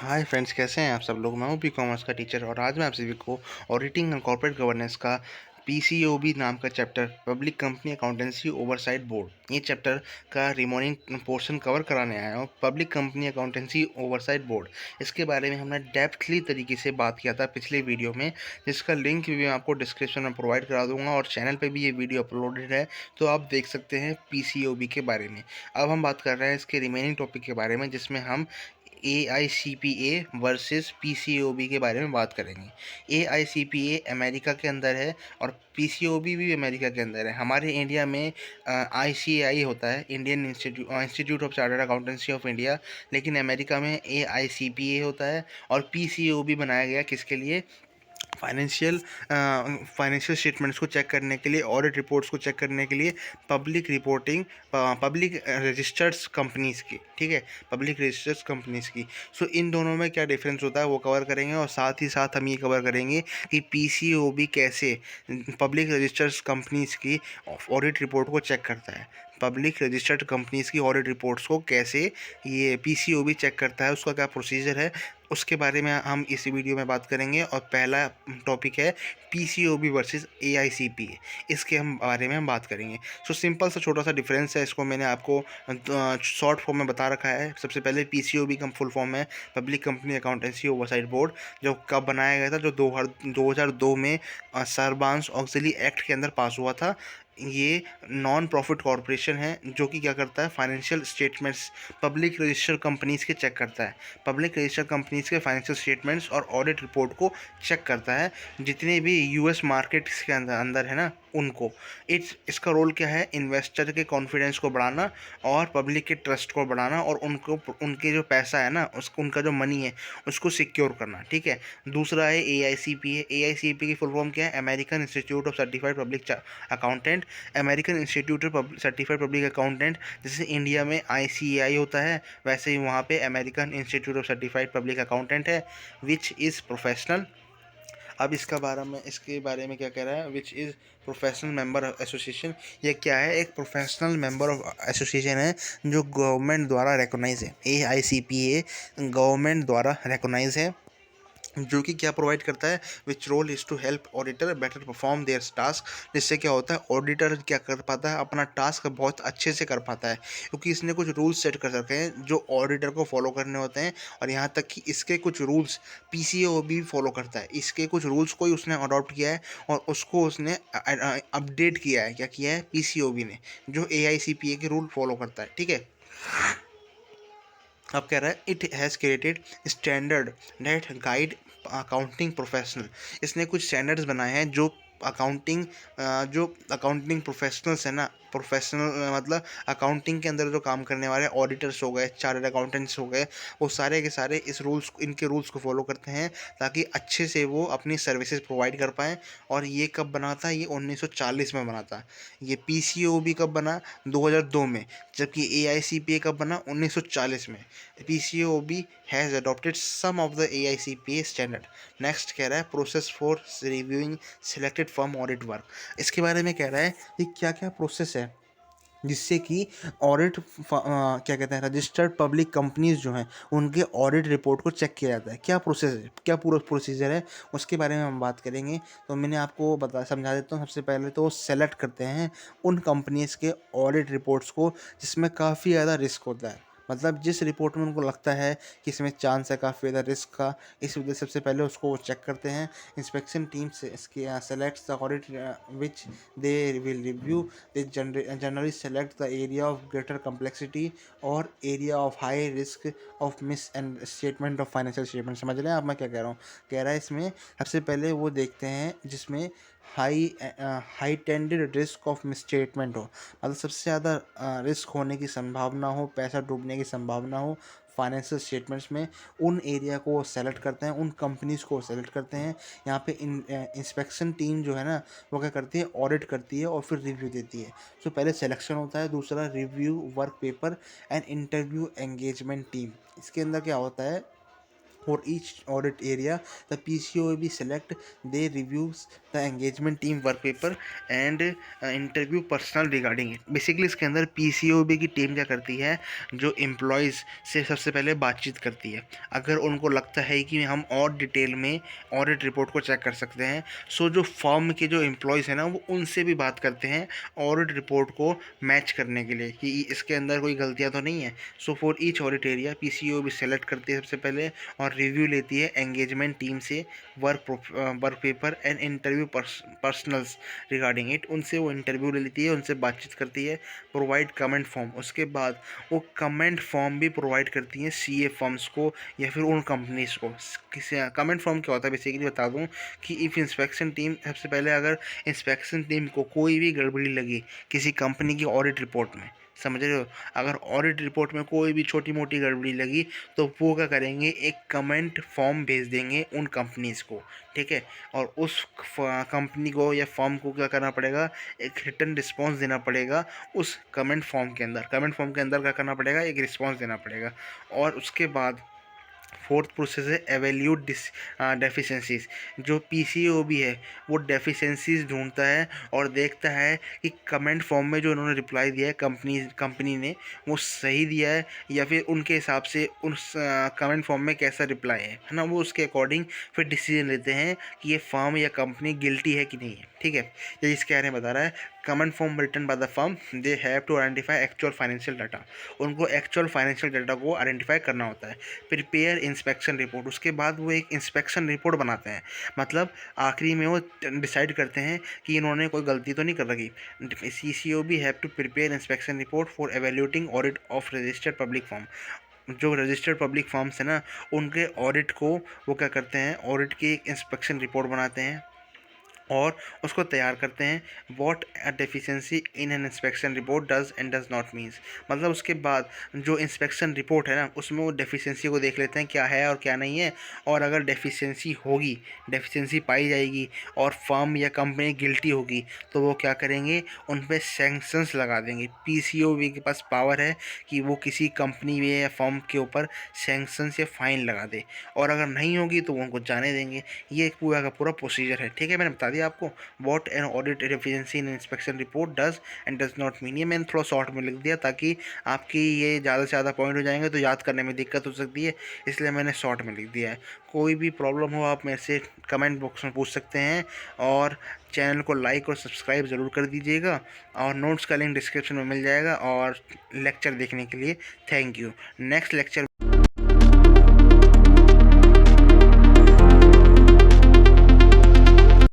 Hi friends, कैसे हैं आप सब लोग। मैं हूं बी कॉमर्स का टीचर और आज मैं आप सभी को ऑडिटिंग एंड कॉर्पोरेट गवर्नेंस का पीसीओबी नाम का chapter public company accountancy oversight board ये चैप्टर का रिमेनिंग पोर्शन कवर कराने आया हूं। Public company accountancy oversight board, इसके बारे में हमने डेप्थली तरीके से बात किया था पिछले वीडियो में, जिसका लिंक भी मैं आपको डिस्क्रिप्शन में प्रोवाइड करा दूंगा और चैनल पे भी ये वीडियो अपलोडेड है, तो आप देख सकते हैं पीसीओबी के बारे में। अब हम बात कर रहे हैं इसके रिमेनिंग टॉपिक के बारे में, जिसमें हम AICPA वर्सेस PCOB के बारे में बात करेंगे। AICPA अमेरिका के अंदर है और PCOB भी अमेरिका के अंदर है। हमारे इंडिया में ICAI होता है, Indian institute of chartered accountancy of India, लेकिन अमेरिका में AICPA होता है। और PCOB बनाया गया किसके लिए? फाइनेंशियल स्टेटमेंट्स को चेक करने के लिए, ऑडिट रिपोर्ट्स को चेक करने के लिए, public reporting, public registers companies की, ठीक है, पब्लिक रजिस्टर्स कंपनीज़ की। सो इन दोनों में क्या डिफरेंस होता है वो कवर करेंगे, और साथ ही साथ हम ये कवर करेंगे कि पीसीओबी कैसे पब्लिक रजिस्टर्स कंपनीज़ की ऑडिट रिपोर्ट को चेक करता है। पब्लिक रजिस्टर्ड कंपनीज़ की ऑडिट रिपोर्ट्स को कैसे ये पीसीओबी चेक करता है, उसका क्या प्रोसीजर है, उसके बारे में हम इस वीडियो में बात करेंगे। और पहला टॉपिक है पीसीओबी वर्सेस एआईसीपीए, इसके हम बारे में हम बात करेंगे। सो सिंपल सा छोटा सा डिफरेंस है, इसको मैंने आपको शॉर्ट फॉर्म में बता रखा है। सबसे पहले पीसीओबी का फुल फॉर्म है public company accountancy oversight board, जो कब बनाया गया था? जो 2002 में सरबांस ऑक्सिली एक्ट के अंदर पास हुआ था। ये नॉन प्रॉफिट कॉरपोरेशन है जो कि क्या करता है? Financial statements public registered companies के चेक करता है। पब्लिक रजिस्टर्ड कंपनीज़ के फाइनेंशियल स्टेटमेंट्स और ऑडिट रिपोर्ट को चेक करता है, जितने भी यूएस मार्केट्स के अंदर अंदर है ना उनको। इसका रोल क्या है? इन्वेस्टर के कॉन्फिडेंस को बढ़ाना और पब्लिक के ट्रस्ट को बढ़ाना, और उनको उनके जो पैसा है ना उनका जो मनी है उसको सिक्योर करना, ठीक है। दूसरा है एआईसीपीए। एआईसीपीए की फुल फॉर्म क्या है? American institute of certified public accountant. American institute of certified public accountant, जैसे इंडिया में आईसीएआई होता है, वैसे ही वहाँ पे American institute of certified public accountant है, विच इज़ प्रोफेशनल। अब इसके बारे में क्या कह रहा है? Which is professional member association. ये क्या है? एक प्रोफेशनल मेंबर ऑफ एसोसिएशन है जो गवर्नमेंट द्वारा रिकॉग्नाइज है। AICPA गवर्नमेंट द्वारा रिकॉग्नाइज है, जो कि क्या प्रोवाइड करता है? Which role is to help auditor better perform their task. जिससे क्या होता है? ऑडिटर क्या कर पाता है? अपना टास्क बहुत अच्छे से कर पाता है, क्योंकि इसने कुछ रूल्स सेट कर रखे हैं जो ऑडिटर को फॉलो करने होते हैं। और यहाँ तक कि इसके कुछ रूल्स पीसीओ भी फॉलो करता है। इसके कुछ रूल्स को ही उसने अडॉप्ट किया है और उसको उसने अपडेट किया है। क्या किया है? पीसीओबी ने, जो AICPA के रूल फॉलो करता है, ठीक है। अब कह रहा है it has created standard that guide accounting professional. इसने कुछ स्टैंडर्ड्स बनाए हैं जो अकाउंटिंग प्रोफेशनल्स है ना, प्रोफेशनल मतलब अकाउंटिंग के अंदर जो काम करने वाले ऑडिटर्स हो गए, चार्टर्ड अकाउंटेंट्स हो गए, वो सारे के सारे इनके रूल्स को फॉलो करते हैं, ताकि अच्छे से वो अपनी सर्विसेज प्रोवाइड कर पाएँ। और ये कब बना था? ये 1940 में बना था। ये पीसीओबी कब बना? 2002 में। जबकि AICPA कब बना? 1940 में। PCOB has adopted some of the AICPA standard. Next कह रहा है process for reviewing selected firm audit work. इसके बारे में कह रहा है कि क्या क्या प्रोसेस है जिससे कि ऑडिट क्या कहते हैं, रजिस्टर्ड पब्लिक कंपनीज जो हैं उनके ऑडिट रिपोर्ट को चेक किया जाता है। क्या प्रोसेस है, क्या पूरा प्रोसीजर है, उसके बारे में हम बात करेंगे। तो मैंने आपको समझा देता हूँ। सबसे पहले तो सेलेक्ट करते हैं उन कंपनीज के ऑडिट रिपोर्ट्स को जिसमें काफ़ी ज़्यादा रिस्क होता है, मतलब जिस रिपोर्ट में उनको लगता है कि इसमें चांस है काफ़ी ज़्यादा रिस्क का, इस वजह से सबसे पहले उसको वो चेक करते हैं। इंस्पेक्शन टीम से इसके selects the audit which they will review. they generally select the area of greater complexity or area of high risk of miss and statement of financial statement। समझ रहे हैं आप मैं क्या कह रहा हूँ? कह रहा है इसमें सबसे पहले वो देखते हैं जिसमें high tended risk of miss statement हो, मतलब सबसे ज़्यादा रिस्क होने की संभावना हो, पैसा डूबने की संभावना हो फाइनेंशियल स्टेटमेंट्स में। उन एरिया को सेलेक्ट करते हैं, उन कंपनीज़ को सेलेक्ट करते हैं। यहाँ पे इंस्पेक्शन टीम जो है ना वो क्या करती है? ऑडिट करती है और फिर रिव्यू देती है। सो पहले सिलेक्शन होता है, दूसरा review work paper and interview engagement team. इसके अंदर क्या होता है? For each audit area, the PCOAB select, they reviews the engagement team work paper and interview personnel regarding it. Basically इसके अंदर PCOAB की टीम क्या करती है, जो एम्प्लॉयज़ से सबसे पहले बातचीत करती है। अगर उनको लगता है कि हम और डिटेल में ऑडिट रिपोर्ट को चेक कर सकते हैं, सो जो फर्म के जो एम्प्लॉयज़ हैं ना, वो उनसे भी बात करते हैं ऑडिट रिपोर्ट को मैच करने के लिए कि इसके अंदर कोई गलतियाँ तो नहीं है। So for each audit area PCOAB select करती है सबसे पहले और रिव्यू लेती है एंगेजमेंट टीम से work paper and interview personnels regarding it. उनसे वो इंटरव्यू ले लेती है, उनसे बातचीत करती है, प्रोवाइड कमेंट फॉर्म। उसके बाद वो कमेंट फॉर्म भी प्रोवाइड करती हैं CA फर्म्स को या फिर उन कंपनीज़ को। किसी कमेंट फॉर्म क्या होता है, बेसिकली बता दूं कि इफ़ इंस्पेक्शन टीम, सबसे पहले अगर इंस्पेक्शन टीम को कोई भी गड़बड़ी लगी किसी कंपनी की ऑडिट रिपोर्ट में, समझ रहे हो, अगर ऑडिट रिपोर्ट में कोई भी छोटी मोटी गड़बड़ी लगी तो वो क्या करेंगे, एक कमेंट फॉर्म भेज देंगे उन कंपनीज़ को, ठीक है। और उस कंपनी को या फॉर्म को क्या करना पड़ेगा, एक रिटर्न रिस्पॉन्स देना पड़ेगा उस कमेंट फॉर्म के अंदर। कमेंट फॉर्म के अंदर क्या करना पड़ेगा, एक रिस्पॉन्स देना पड़ेगा। और उसके बाद फोर्थ प्रोसेस है एवेल्यूट डेफिशिएंसीज। जो PCOB है वो डेफिशिएंसीज ढूंढता है और देखता है कि कमेंट फॉर्म में जो उन्होंने रिप्लाई दिया है कंपनी ने, वो सही दिया है या फिर उनके हिसाब से उस कमेंट फॉर्म में कैसा रिप्लाई है ना, वो उसके अकॉर्डिंग फिर डिसीजन लेते हैं कि ये फर्म या कंपनी गिल्टी है कि नहीं है, ठीक है। ये इसके बारे में बता रहा है। Comment form written by the firm, they have to identify actual financial data. उनको एक्चुअल फाइनेंशियल डाटा को आइडेंटिफाई करना होता है। प्रिपेयर इंस्पेक्शन रिपोर्ट, उसके बाद वो एक इंस्पेक्शन रिपोर्ट बनाते हैं। मतलब आखिरी में वो डिसाइड करते हैं कि इन्होंने कोई गलती तो नहीं कर रखी। CCOB have to prepare inspection report for evaluating audit of registered public firm. जो रजिस्टर्ड पब्लिक फर्म्स है ना, उनके ऑडिट को वो क्या करते हैं, ऑडिट की एक इंस्पेक्शन रिपोर्ट बनाते हैं और उसको तैयार करते हैं। What a deficiency in an inspection report does and does not means. मतलब उसके बाद जो इंस्पेक्शन रिपोर्ट है ना, उसमें वो डेफिशिएंसी को देख लेते हैं क्या है और क्या नहीं है। और अगर डेफिशिएंसी होगी, डेफिशिएंसी पाई जाएगी और फर्म या कंपनी गिल्टी होगी, तो वो क्या करेंगे, उन पर सैंक्शंस लगा देंगे। PCOB के पास पावर है कि वो किसी कंपनी या फर्म के ऊपर सैंक्शंस या फाइन लगा दे, और अगर नहीं होगी तो वो उनको जाने देंगे। ये एक पूरा का पूरा प्रोसीजर है, ठीक है। मैंने बता दिया आपको what an audit efficiency in inspection report does and does not mean. ये मैंने थोड़ा शॉर्ट में लिख दिया ताकि आपकी ये ज़्यादा से ज़्यादा पॉइंट हो जाएंगे तो याद करने में दिक्कत हो सकती है, इसलिए मैंने शॉर्ट में लिख दिया है। कोई भी प्रॉब्लम हो आप मेरे से कमेंट बॉक्स में पूछ सकते हैं, और चैनल को लाइक और सब्सक्राइब ज़रूर कर दीजिएगा, और नोट्स का लिंक डिस्क्रिप्शन में मिल जाएगा। और लेक्चर देखने के लिए थैंक यू। Next lecture